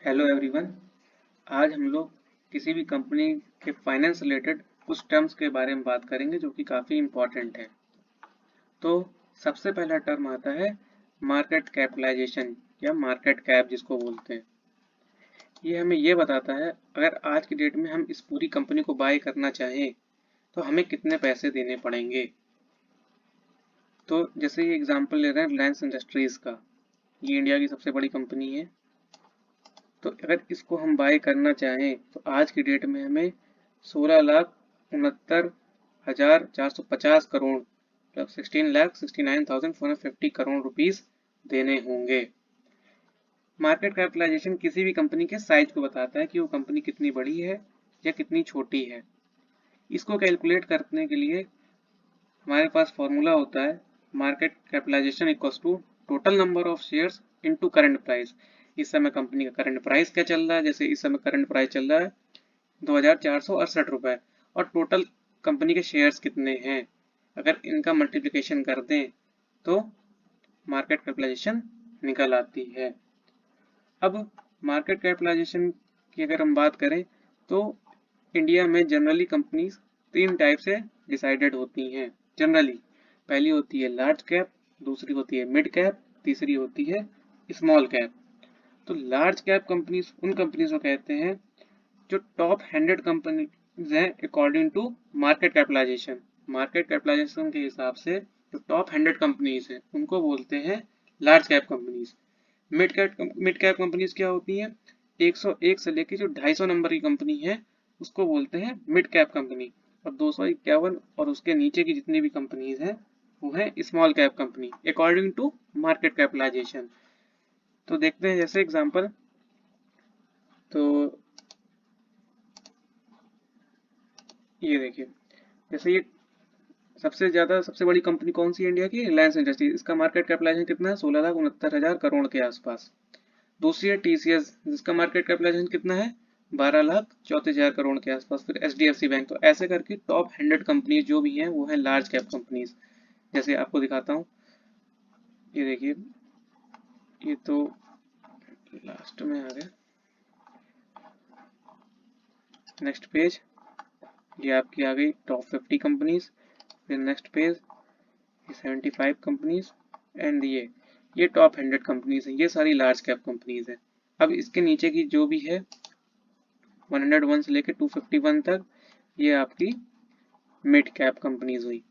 Hello everyone. आज हम लोग किसी भी कंपनी के फाइनेंस रिलेटेड कुछ टर्म्स के बारे में बात करेंगे जो कि काफ़ी इम्पोर्टेंट है। तो सबसे पहला टर्म आता है मार्केट कैपिटलाइजेशन या मार्केट कैप जिसको बोलते हैं। ये हमें ये बताता है अगर आज की डेट में हम इस पूरी कंपनी को बाय करना चाहें तो हमें कितने पैसे देने पड़ेंगे। तो जैसे ये एग्जांपल ले रहे हैं रिलायंस इंडस्ट्रीज़ का, ये इंडिया की सबसे बड़ी कंपनी है। तो अगर इसको हम बाय करना चाहें तो आज की डेट में हमें 16,69,450 करोड़ मतलब 16,69,450 करोड़ रुपीस देने होंगे। मार्केट कैपिटलाइजेशन किसी भी कंपनी के साइज को बताता है कि वो कंपनी कितनी बड़ी है या कितनी छोटी है। इसको कैलकुलेट करने के लिए हमारे पास फॉर्मूला होता है market capitalisation equals to total number of shares into current price. इस समय कंपनी का करंट प्राइस क्या चल रहा है, जैसे इस समय करंट प्राइस चल रहा है 2,468 रुपए और टोटल कंपनी के शेयर्स कितने हैं। अगर इनका मल्टीप्लिकेशन कर दें तो मार्केट कैपिटलाइजेशन निकल आती है। अब मार्केट कैपिटलाइजेशन की अगर हम बात करें तो इंडिया में जनरली कंपनीज तीन टाइप से डिसाइडेड होती हैं। जनरली पहली होती है लार्ज कैप, दूसरी होती है मिड कैप, तीसरी होती है स्मॉल कैप। तो लार्ज कैप कंपनीज उन कंपनीज को कहते हैं जो टॉप 100 कंपनीज हैं according to market capitalisation. Market capitalisation के हिसाब से जो टॉप 100 कंपनीज हैं उनको बोलते हैं large cap companies. Mid cap companies क्या होती हैं, 101 से लेके जो 250 नंबर की कंपनी है उसको बोलते हैं मिड कैप कंपनी, और 251 और उसके नीचे की जितनी भी कंपनीज हैं वो है small cap company according to market capitalisation. तो देखते हैं जैसे एग्जांपल, तो ये देखिए जैसे ये सबसे बड़ी कंपनी कौन सी है इंडिया की, रिलायंस इंडस्ट्रीज। इसका मार्केट कैपिटलाइजेशन कितना है, 16,69,000 करोड़ के आसपास। दूसरी है टीसीएस जिसका मार्केट कैपिटलाइजेशन कितना है, 12,34,000 करोड़ के आसपास। फिर एचडीएफसी बैंक। तो ऐसे करके टॉप 100 कंपनीज जो भी हैं वो है लार्ज कैप कंपनीज। जैसे आपको दिखाता हूँ, ये देखिए ये तो लास्ट में आ गया, नेक्स्ट पेज, ये आपकी आ गई टॉप 50 कंपनीज। फिर नेक्स्ट पेज 75 कंपनीज एंड ये टॉप 100 कंपनीज हैं। ये सारी लार्ज कैप कंपनीज हैं। अब इसके नीचे की जो भी है 101 से लेकर 251 तक ये आपकी मिड कैप कंपनीज हुई।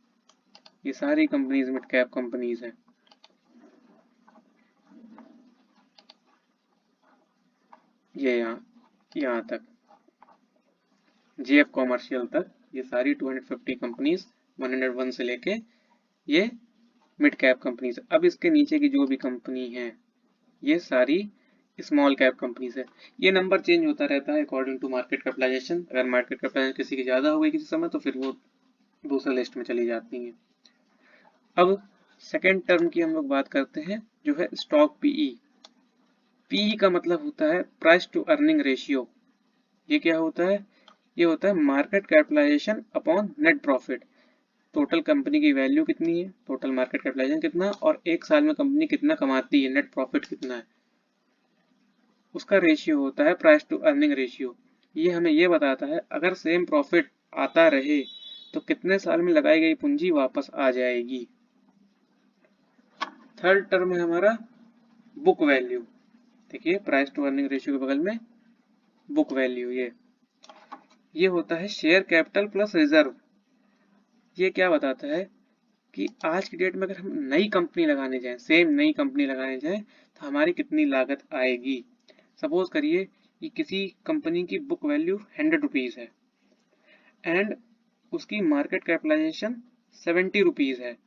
ये सारी कंपनीज मिड कैप कंपनीज हैं। ये यहाँ तक जेएफ कॉमर्शियल तक ये सारी 250 कंपनीज 101 से लेके ये मिड कैप कंपनीज। अब इसके नीचे की जो भी कंपनी है ये सारी स्मॉल कैप कंपनीज है। ये नंबर चेंज होता रहता है अकॉर्डिंग टू मार्केट कैपिटलाइजेशन। अगर मार्केट कैपिटलाइजेशन किसी की ज़्यादा हो गई किसी समय तो फिर वो दूसरे लिस्ट में चली जाती हैं। अब सेकेंड टर्म की हम लोग बात करते हैं जो है स्टॉक पीई। पीई का मतलब होता है प्राइस टू अर्निंग रेशियो। ये क्या होता है, ये होता है market capitalisation upon net profit. Total company की वैल्यू कितनी है, टोटल मार्केट कैपिटलाइजेशन कितना, और एक साल में कंपनी कितना कमाती है, नेट प्रॉफिट कितना है, उसका रेशियो होता है प्राइस टू अर्निंग रेशियो। ये हमें ये बताता है अगर सेम प्रॉफिट आता रहे तो कितने साल में लगाई गई पूंजी वापस आ जाएगी। थर्ड टर्म है हमारा बुक वैल्यू। देखिए प्राइस टू अर्निंग रेशियो के बगल में बुक वैल्यू, ये होता है शेयर कैपिटल प्लस रिजर्व। ये क्या बताता है कि आज की डेट में अगर हम नई कंपनी लगाने जाएं, सेम नई कंपनी लगाने जाएं तो हमारी कितनी लागत आएगी। सपोज करिए कि किसी कंपनी की बुक वैल्यू 100 रुपीज़ है एंड उसकी मार्केट कैपिटलाइजेशन 70 रुपीज़ है।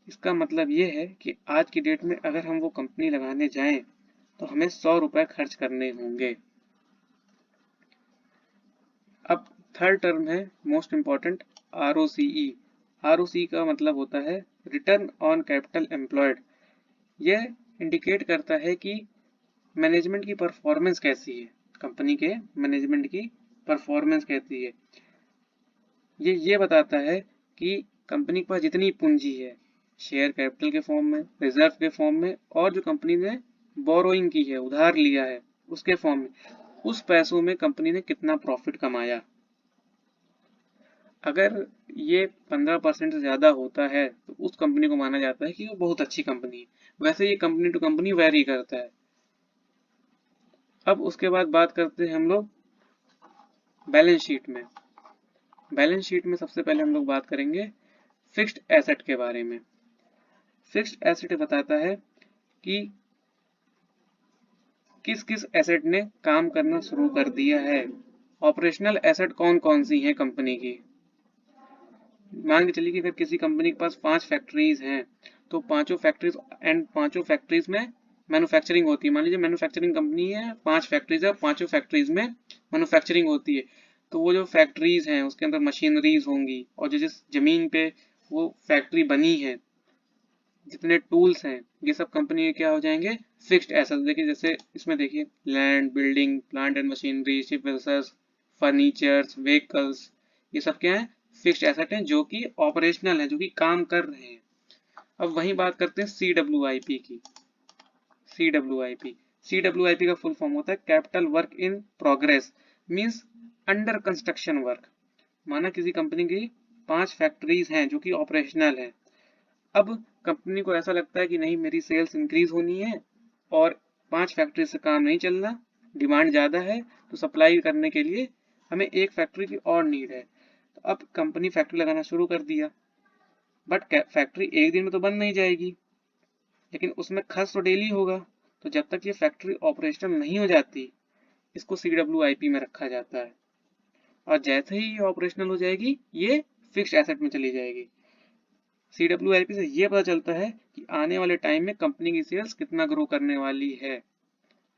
इसका मतलब ये है कि आज की डेट में अगर हम वो कंपनी लगाने जाएं तो हमें 100 रुपये खर्च करने होंगे। अब थर्ड टर्म है मोस्ट इम्पॉर्टेंट आरओसीई। आरओसी का मतलब होता है रिटर्न ऑन कैपिटल एम्प्लॉयड। ये इंडिकेट करता है कि मैनेजमेंट की परफॉर्मेंस कैसी है, कंपनी के मैनेजमेंट की परफॉर्मेंस कैसी है। ये बताता है कि कंपनी के पास जितनी पूंजी है शेयर कैपिटल के फॉर्म में, रिजर्व के फॉर्म में, और जो कंपनी ने बोरोइंग की है, उधार लिया है, उसके फॉर्म में, उस पैसों में कंपनी ने कितना प्रॉफिट कमाया। अगर ये 15% से ज़्यादा होता है तो उस कंपनी को माना जाता है कि वो बहुत अच्छी कंपनी है। वैसे ये कंपनी टू कंपनी वेरी करता है। अब उसके बाद बात करते हैं हम लोग बैलेंस शीट में। बैलेंस शीट में सबसे पहले हम लोग बात करेंगे फिक्स्ड एसेट के बारे में। फिक्स्ड एसेट बताता है कि किस किस एसेट ने काम करना शुरू कर दिया है। ऑपरेशनल एसेट कौन कौन सी हैं कंपनी की। मान के चलिए कि अगर किसी कंपनी के पास 5 फैक्ट्रीज हैं तो पांचों फैक्ट्रीज में मैन्युफैक्चरिंग होती है। मान लीजिए मैन्युफैक्चरिंग कंपनी है, 5 फैक्ट्रीज है, पांचों फैक्ट्रीज में मैन्युफैक्चरिंग होती है। तो वो जो फैक्ट्रीज हैं उसके अंदर मशीनरीज होंगी और जो जिस जमीन पे वो फैक्ट्री बनी है, जितने टूल्स हैं, ये सब कंपनी के क्या हो जाएंगे, फिक्स्ड एसेट। देखिए जैसे इसमें देखिए land, building, plant and machinery, ship vessels, furnitures, vehicles, ये सब क्या है, फिक्स्ड एसेट हैं जो कि ऑपरेशनल है, जो कि काम कर रहे हैं। अब वही बात करते हैं CWIP की। CWIP का फुल फॉर्म होता है capital work in progress, means under construction work. माना किसी कंपनी की 5 फैक्ट्रीज हैं जो कि ऑपरेशनल है। अब कंपनी को ऐसा लगता है कि नहीं, मेरी सेल्स इंक्रीज होनी है और 5 फैक्ट्री से काम नहीं चलना, डिमांड ज़्यादा है, तो सप्लाई करने के लिए हमें एक फैक्ट्री की और नीड है। तो अब कंपनी फैक्ट्री लगाना शुरू कर दिया, बट फैक्ट्री एक दिन में तो बन नहीं जाएगी, लेकिन उसमें खर्च तो डेली होगा। तो जब तक ये फैक्ट्री ऑपरेशनल नहीं हो जाती, इसको CWIP में रखा जाता है, और जैसे ही ये ऑपरेशनल हो जाएगी ये फिक्स्ड एसेट में चली जाएगी। CWIP से ये पता चलता है कि आने वाले टाइम में कंपनी की सेल्स कितना ग्रो करने वाली है।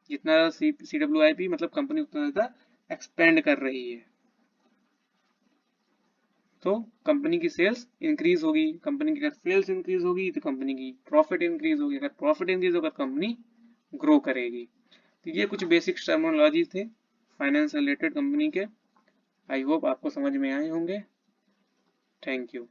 जितना CWIP मतलब कंपनी उतना ज़्यादा एक्सपेंड कर रही है, तो कंपनी की सेल्स इंक्रीज होगी। कंपनी की अगर सेल्स इंक्रीज होगी तो कंपनी की प्रॉफिट इंक्रीज होगी। अगर प्रॉफिट इंक्रीज होगा तो कंपनी ग्रो करेगी। तो ये कुछ बेसिक टर्मिनोलॉजी थे फाइनेंस रिलेटेड कंपनी के। आई होप आपको समझ में आए होंगे। Thank you.